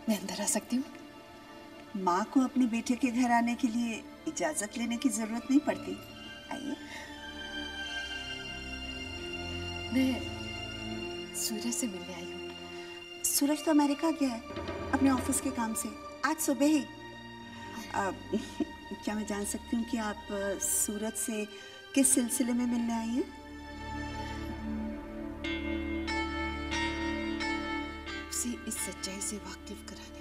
मैं अंदर आ सकती हूँ? माँ को अपने बेटे के घर आने के लिए इजाजत लेने की जरूरत नहीं पड़ती। आइए। मैं सूरज से मिलने आई हूँ। सूरज तो अमेरिका गया है अपने ऑफिस के काम से, आज सुबह ही। क्या मैं जान सकती हूँ कि आप सूरज से किस सिलसिले में मिलने आई हैं? उसे इस सच्चाई से वाकिफ कराने।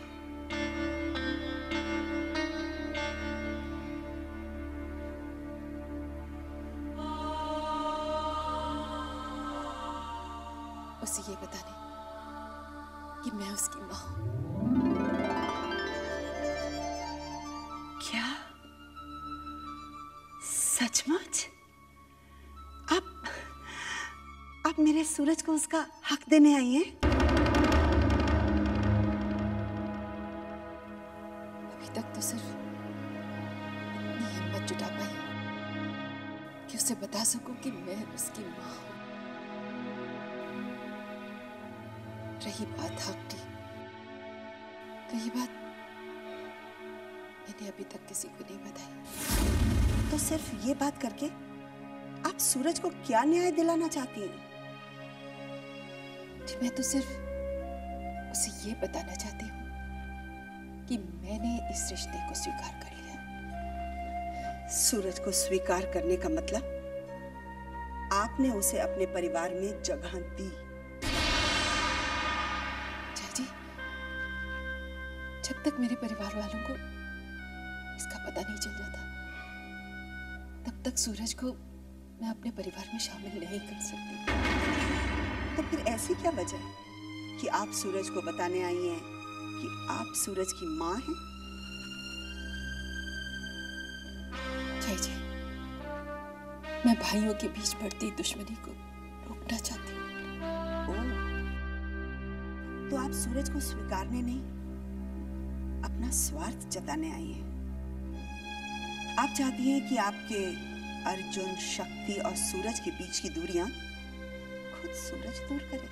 उसे ये बताने कि मैं उसकी माँ हूँ। क्या? सचमुच? आप मेरे सूरज को उसका हक देने आई हैं? अभी तक तो सिर्फ इतनी हिम्मत जुटा पाई हूँ कि उसे बता सकूं कि मैं उसकी माँ हूँ। रही बात हक की, तो ये बात मैंने अभी तक किसी को नहीं बताई। तो सिर्फ ये बात करके आप सूरज को क्या न्याय दिलाना चाहती हैं? जी, मैं तो सिर्फ उसे ये बताना चाहती हूँ कि मैंने इस रिश्ते को स्वीकार कर लिया। सूरज को स्वीकार करने का मतलब आपने उसे अपने परिवार में जगह दी। जी, जब तक मेरे परिवार वालों को इसका पता नहीं चल जाता, तब तक सूरज को मैं अपने परिवार में शामिल नहीं कर सकती। तो फिर ऐसी क्या वजह है कि आप सूरज को बताने आई हैं कि आप सूरज की माँ हैं? जी, मैं भाइयों के बीच बढ़ती दुश्मनी को रोकना चाहती हूँ। ओह, तो आप सूरज को स्वीकारने नहीं, अपना स्वार्थ जताने आई हैं। आप चाहती हैं कि आपके अर्जुन, शक्ति और सूरज के बीच की दूरियां खुद सूरज दूर करे।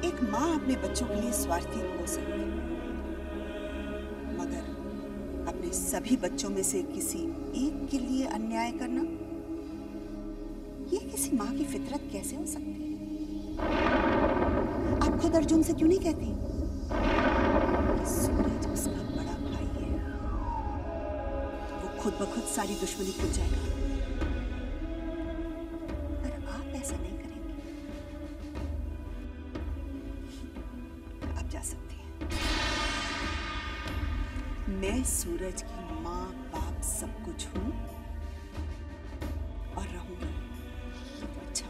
एक माँ अपने बच्चों के लिए स्वार्थी हो सकती है, मगर अपने सभी बच्चों में से किसी एक के लिए अन्याय करना, ये किसी माँ की फितरत कैसे हो सकती है? आप खुद अर्जुन से क्यों नहीं कहती कि सूरज उसका बड़ा भाई है, वो खुद ब खुद सारी दुश्मनी भूल जाएगा? पर आप ऐसा नहीं करेंगे। आप जा सकती हैं। मैं सूरज की माँ, बाप सब कुछ हूँ और रहूंगी। अच्छा,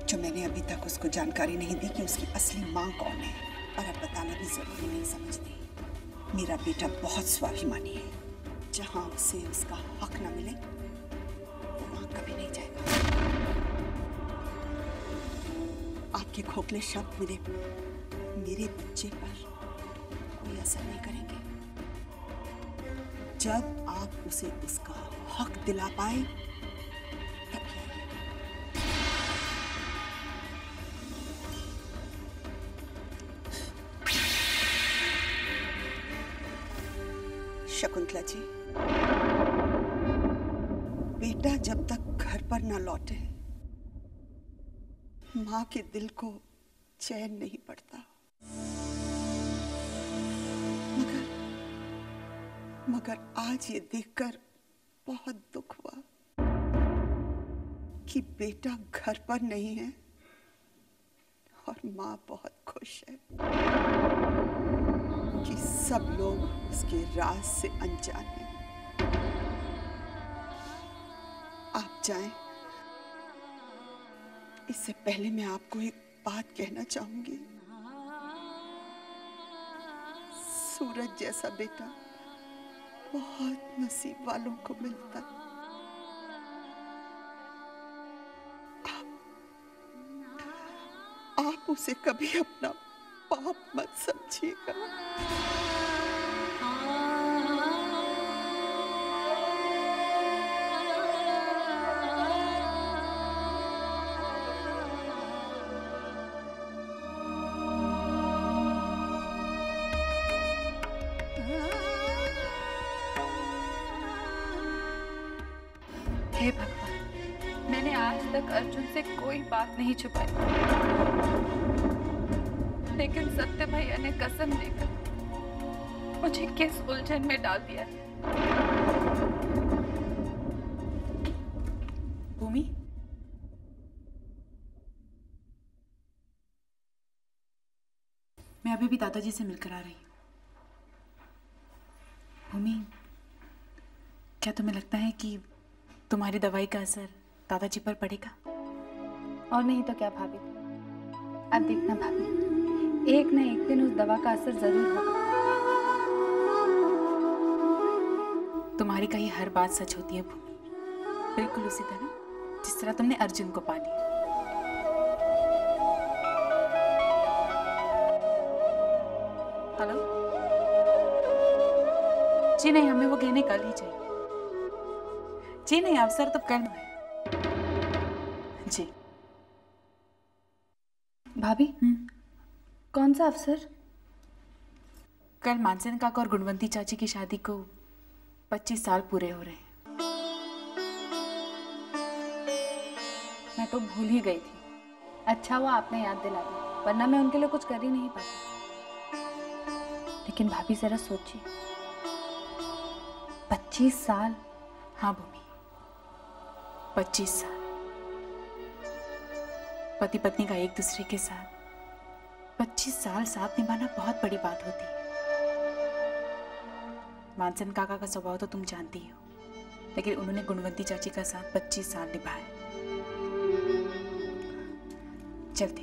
जो मैंने अभी तक उसको जानकारी नहीं दी कि उसकी असली माँ कौन है, और अब बताना भी जरूरी नहीं समझती। मेरा बेटा बहुत स्वाभिमानी है, जहां उसे उसका हक न मिले वो वहां कभी नहीं जाएगा। आपके खोखले शब्द मेरे बच्चे पर कोई असर नहीं करेंगे। जब आप उसे उसका हक दिला पाए तब शकुंतला जी, बेटा जब तक घर पर न लौटे, माँ के दिल को चैन नहीं पड़ता। मगर आज ये देखकर बहुत दुख हुआ कि बेटा घर पर नहीं है और माँ बहुत खुश है कि सब लोग उसके राज से अनजान हैं। आप जाएं, इससे पहले मैं आपको एक बात कहना चाहूंगी। सूरज जैसा बेटा बहुत नसीब वालों को मिलता है। आप उसे कभी अपना पाप मत समझिएगा। हे भगवान, मैंने आज तक अर्जुन से कोई बात नहीं छुपाई, लेकिन सत्य भैया ने कसम लेकर मुझे किस उलझन में डाल दिया है। भूमि, मैं अभी भी दादाजी से मिलकर आ रही हूँ। भूमि, क्या तुम्हें लगता है कि तुम्हारी दवाई का असर दादाजी पर पड़ेगा? और नहीं तो क्या भाभी, अब देखना भाभी, एक न एक दिन उस दवा का असर जरूर होगा। तुम्हारी कही हर बात सच होती है भूमि, बिल्कुल उसी तरह जिस तरह तुमने अर्जुन को पा लिया। हेलो जी, नहीं, हमें वो गहने कल ही चाहिए। जी नहीं, अवसर तो कल है जी। भाभी, कौन सा अवसर? कल मानसन काका और गुणवंती चाची की शादी को 25 साल पूरे हो रहे हैं। मैं तो भूल ही गई थी। अच्छा हुआ आपने याद दिला दिया, वरना मैं उनके लिए कुछ कर ही नहीं पाती। लेकिन भाभी जरा सोचिए, 25 साल। हाँ भूमि, 25 साल। पति पत्नी का एक दूसरे के साथ 25 साल साथ निभाना बहुत बड़ी बात होती है। मानसन काका का स्वभाव तो तुम जानती हो, लेकिन उन्होंने गुणवंती चाची का साथ 25 साल निभाया। चलते।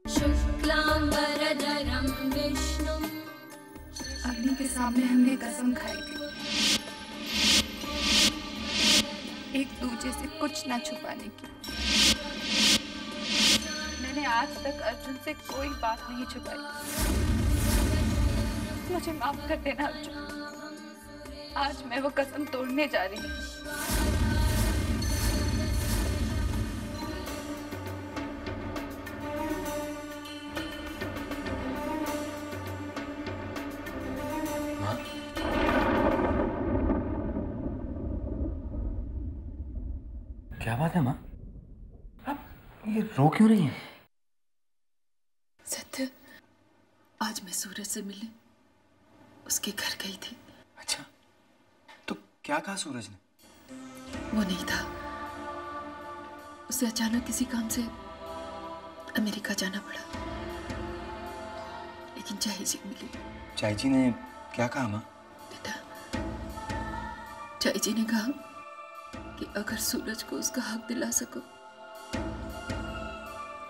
शुक्लांबरधरं विष्णुं, अग्नि के सामने हमने कसम खाई थी, एक दूजे से कुछ ना छुपाने की। मैंने आज तक अर्जुन से कोई बात नहीं छुपाई। मुझे माफ कर देना अर्जुन, आज मैं वो कसम तोड़ने जा रही हूँ। क्या बात है माँ? आप ये रो क्यों रही हैं? सत्य, आज मैं सूरज से मिलने उसके घर गई थी। अच्छा, तो क्या कहा सूरज ने? वो नहीं था, उसे अचानक किसी काम से अमेरिका जाना पड़ा, लेकिन चाई जी मिली। चाई जी ने क्या कहा माँ? बेटा, चाई जी ने कहा कि अगर सूरज को उसका हक दिला सको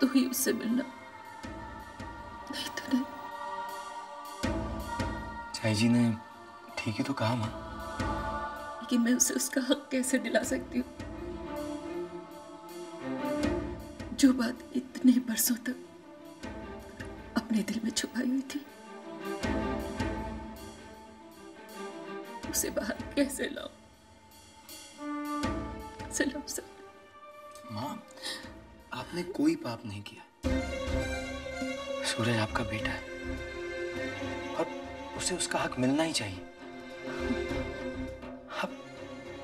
तो ही उससे मिलना, नहीं तो नहीं। चाई जी ने ठीक ही तो कहा माँ। लेकिन मैं उसे उसका हक कैसे दिला सकती हूँ, जो बात इतने बरसों तक अपने दिल में छुपाई हुई थी, उसे बाहर कैसे लाऊं? सलाम सर। माँ, आपने कोई पाप नहीं किया। सूरज आपका बेटा है और उसे उसका हक मिलना ही चाहिए।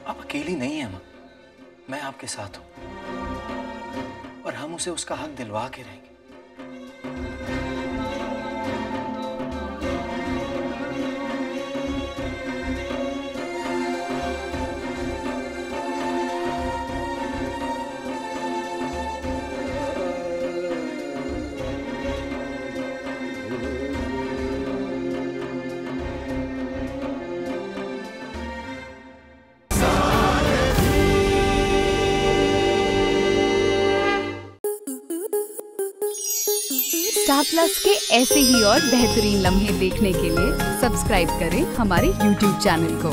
आप अकेली नहीं है माँ, मैं आपके साथ हूं और हम उसे उसका हक दिलवा के रहेंगे। स्टार प्लस के ऐसे ही और बेहतरीन लम्हे देखने के लिए सब्सक्राइब करें हमारे YouTube चैनल को।